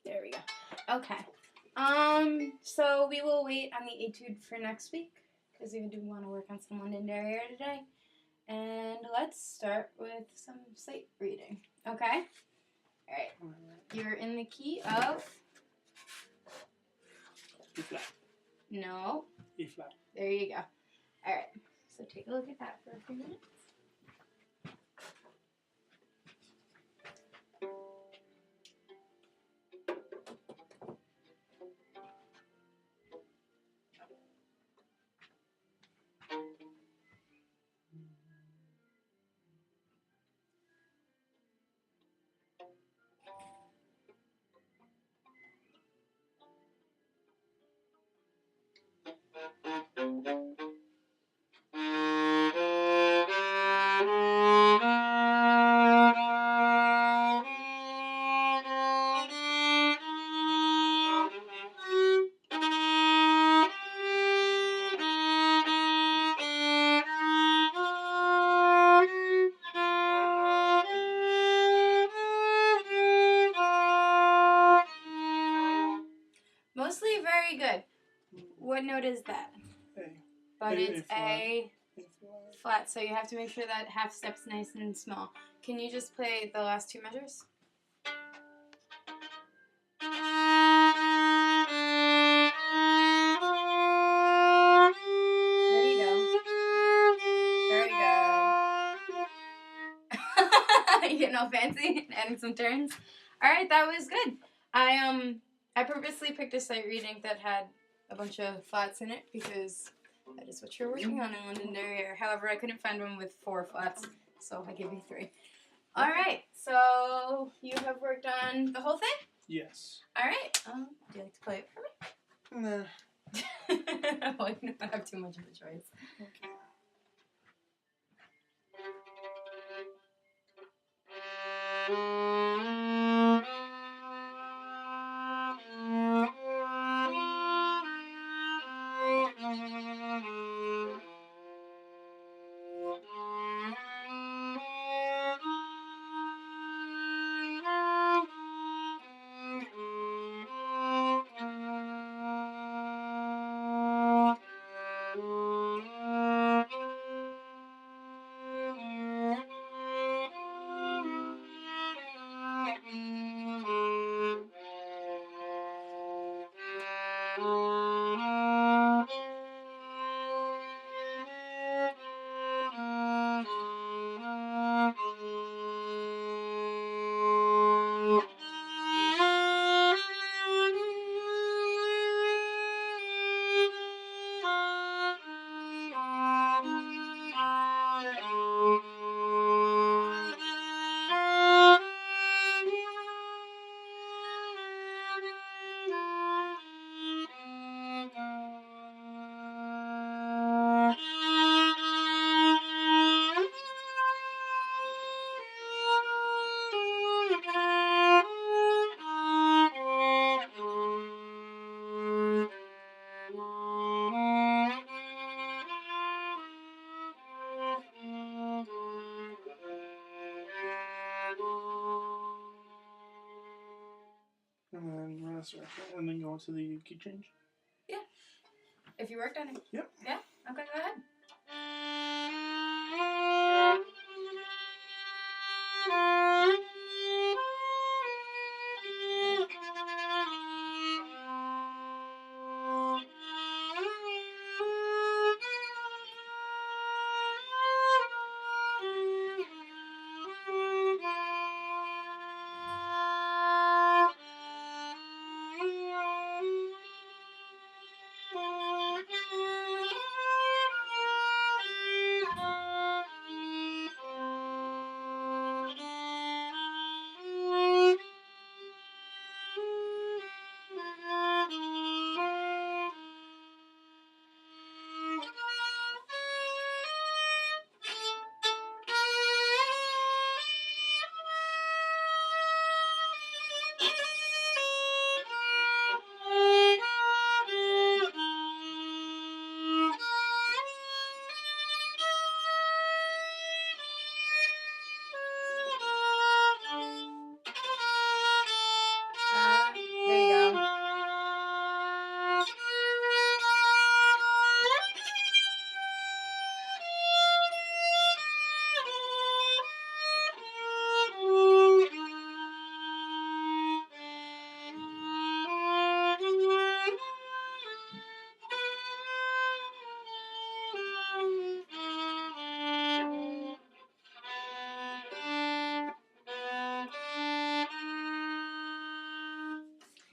There we go. Okay. So we will wait on the etude for next week because we do want to work on some London Derriere today. And let's start with some sight reading. Okay? Alright. You're in the key of E flat. no. E flat. There you go. Alright. So take a look at that for a few minutes. Mostly very good. What note is that? A. But it's A flat, so you have to make sure that half step's nice and small. Can you just play the last two measures? There you go. Very good. You getting all fancy? Adding some turns? Alright, that was good. I purposely picked a sight reading that had a bunch of flats in it because that is what you're working on in London Derriere. However, I couldn't find one with 4 flats, so I gave you 3. Alright, so you have worked on the whole thing? Yes. Alright, do you like to play it for me? Nah. Well, you don't have too much of a choice. Okay. And then run a circle, and then go into the key change. Yeah. If you worked on it. Yep. Yeah? Okay, go ahead.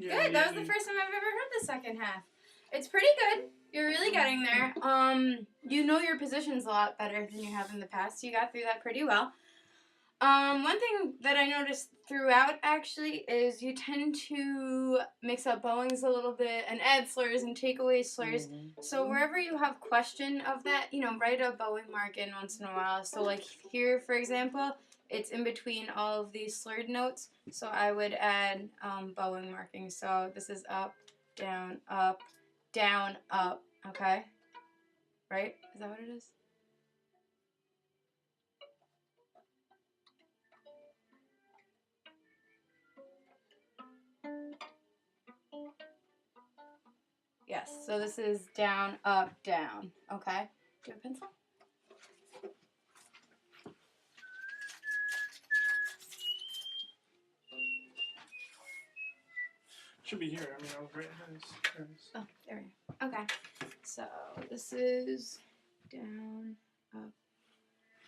Yeah, Good. That was the first time I've ever heard the second half. It's pretty good. You're really getting there. You know your positions a lot better than you have in the past. You got through that pretty well. One thing that I noticed throughout actually is you tend to mix up bowings a little bit and add slurs and take away slurs. So wherever you have question of that, write a bowing mark in once in a while. So like here, for example, it's in between all of these slurred notes. So I would add bowing markings. So this is up, down, up, okay? Right? Is that what it is? Yes, so this is down, up, down. Okay? Do you have a pencil? Should be here. I mean, I was right. There it is. Oh, there we go. Okay. So this is down, up,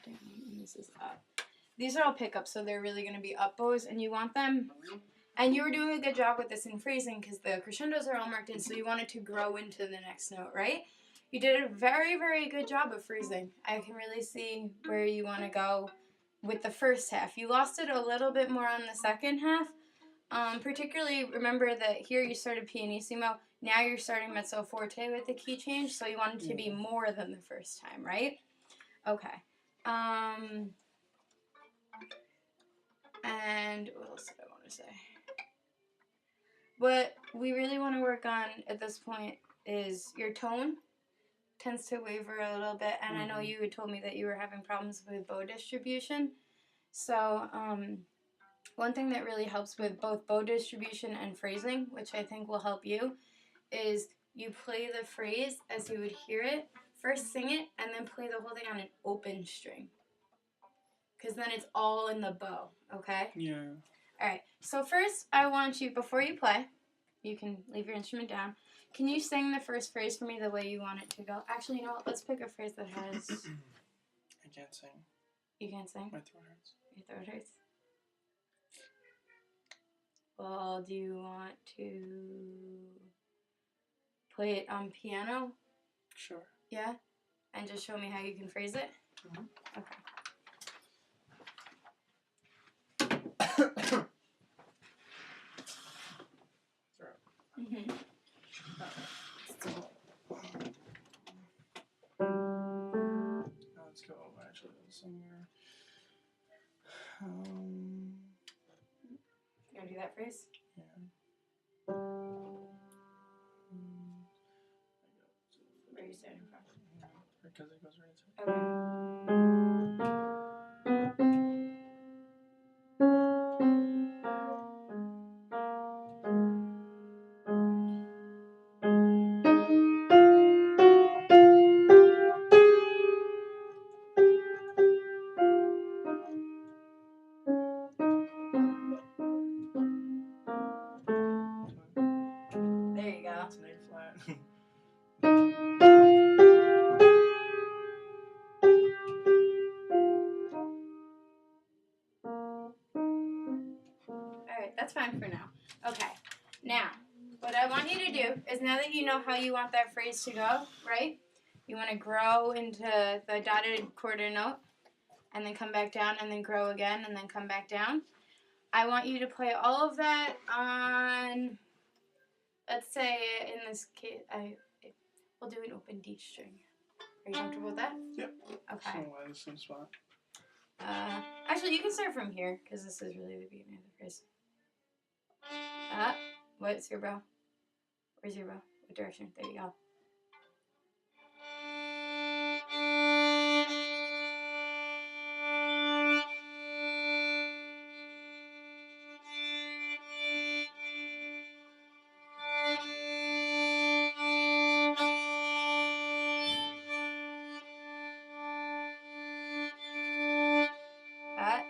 down, and this is up. These are all pickups, so they're really going to be up bows, and you want them. And you were doing a good job with this in phrasing because the crescendos are all marked in, so you want it to grow into the next note, right? You did a very, very good job of phrasing. I can really see where you want to go with the first half. You lost it a little bit more on the second half. Particularly, remember that here you started pianissimo. Now you're starting mezzo forte with the key change, so you want it to be more than the first time, right? Okay. And what else did I want to say? What we really want to work on at this point is your tone tends to waver a little bit, and I know you had told me that you were having problems with bow distribution. So, one thing that really helps with both bow distribution and phrasing, which I think will help you, is you play the phrase as you would hear it, first sing it, and then play the whole thing on an open string. Because then it's all in the bow, okay? Yeah. Alright, so first I want you, before you play, you can leave your instrument down. Can you sing the first phrase for me the way you want it to go? Actually, you know what? Let's pick a phrase that has... I can't sing. You can't sing? My throat hurts. Your throat hurts? Well, do you want to play it on piano? Sure. Yeah? And just show me how you can phrase it? Okay. Let's go actually somewhere. You want to do that phrase? Yeah. Where are you starting from? Because it goes right into it. Okay. There you go. It's an A flat. Alright, that's fine for now. Okay. Now, what I want you to do is now that you know how you want that phrase to go, right? You want to grow into the dotted quarter note and then come back down and then grow again and then come back down. I want you to play all of that on, let's say in this case, we'll do an open D string. Are you comfortable with that? Yep. Okay. Somewhere in the same spot. Actually, you can start from here because this is really the beginning of the phrase. What's your bow? Where's your bow? What direction? There you go.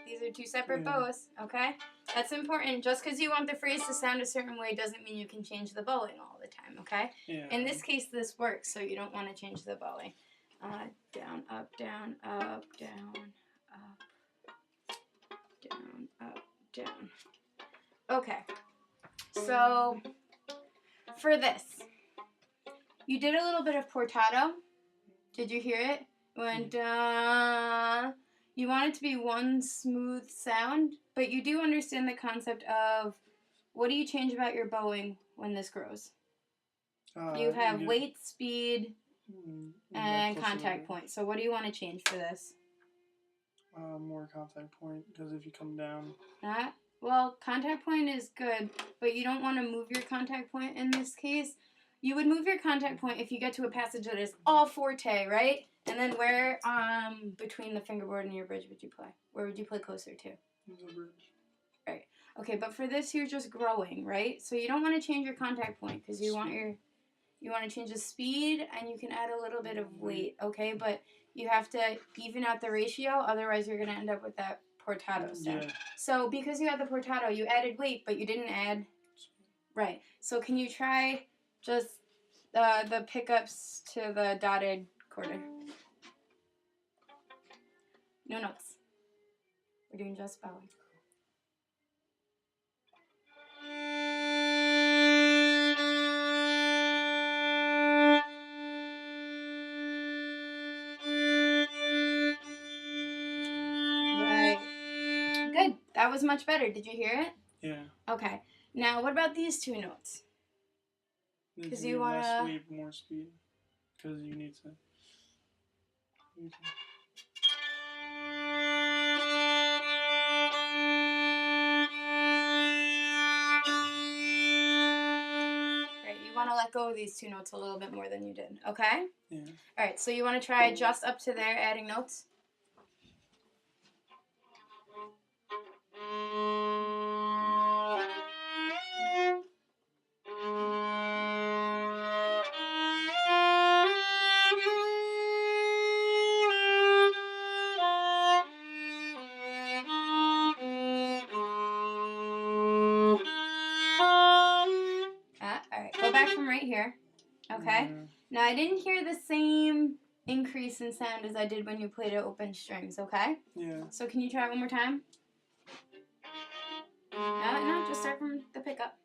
These are two separate bows, okay? That's important. Just because you want the phrase to sound a certain way doesn't mean you can change the bowing all the time, okay? Yeah. In this case, this works, so you don't want to change the bowing. Down, up, down, up, down, up, down, up, down. Okay, so for this, you did a little bit of portato. Did you hear it? It went, you want it to be one smooth sound, but you do understand the concept of what do you change about your bowing when this grows? You have weight, speed, and contact point. So what do you want to change for this? More contact point, because if you come down... Well, contact point is good, but you don't want to move your contact point in this case. You would move your contact point if you get to a passage that is all forte, right? And then where between the fingerboard and your bridge would you play? Where would you play closer to? The bridge. Right. Okay, but for this you're just growing, right? So you don't want to change your contact point because you want to change the speed and you can add a little bit of weight, okay? But you have to even out the ratio, otherwise you're going to end up with that portato sound. Yeah. So because you had the portato, you added weight, but you didn't add... Right. So can you try just the pickups to the dotted quarter? No notes. We're doing just bowing. Right. Good. That was much better. Did you hear it? Yeah. Okay. Now, what about these two notes? Because you wanna- less weight, more speed. Because you need to... Right, you want to let go of these two notes a little bit more than you did, okay? Yeah. Alright, so you want to try just up to there, adding notes? Alright, go back from right here, okay? Yeah. Now, I didn't hear the same increase in sound as I did when you played it open strings, okay? Yeah. So can you try it one more time? No, just start from the pickup.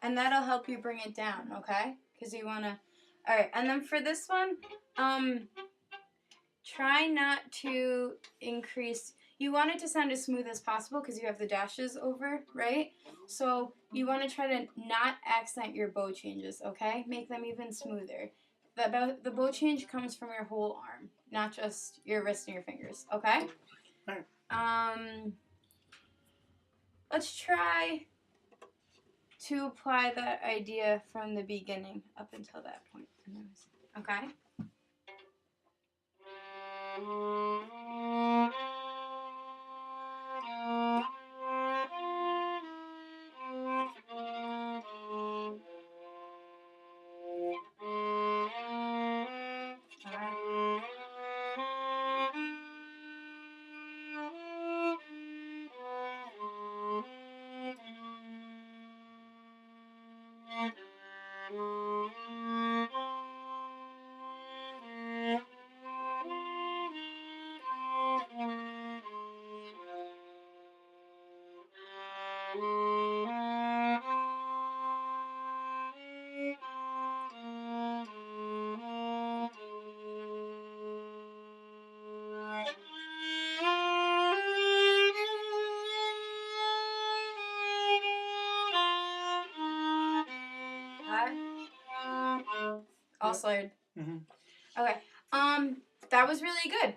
And that'll help you bring it down, okay? Because you want to... Alright, and then for this one, try not to increase... You want it to sound as smooth as possible because you have the dashes over, right? So you want to try to not accent your bow changes, okay? Make them even smoother. The bow change comes from your whole arm, not just your wrist and your fingers, okay? Let's try to apply that idea from the beginning up until that point. Okay? All slurred. Mm-hmm. Okay. That was really good.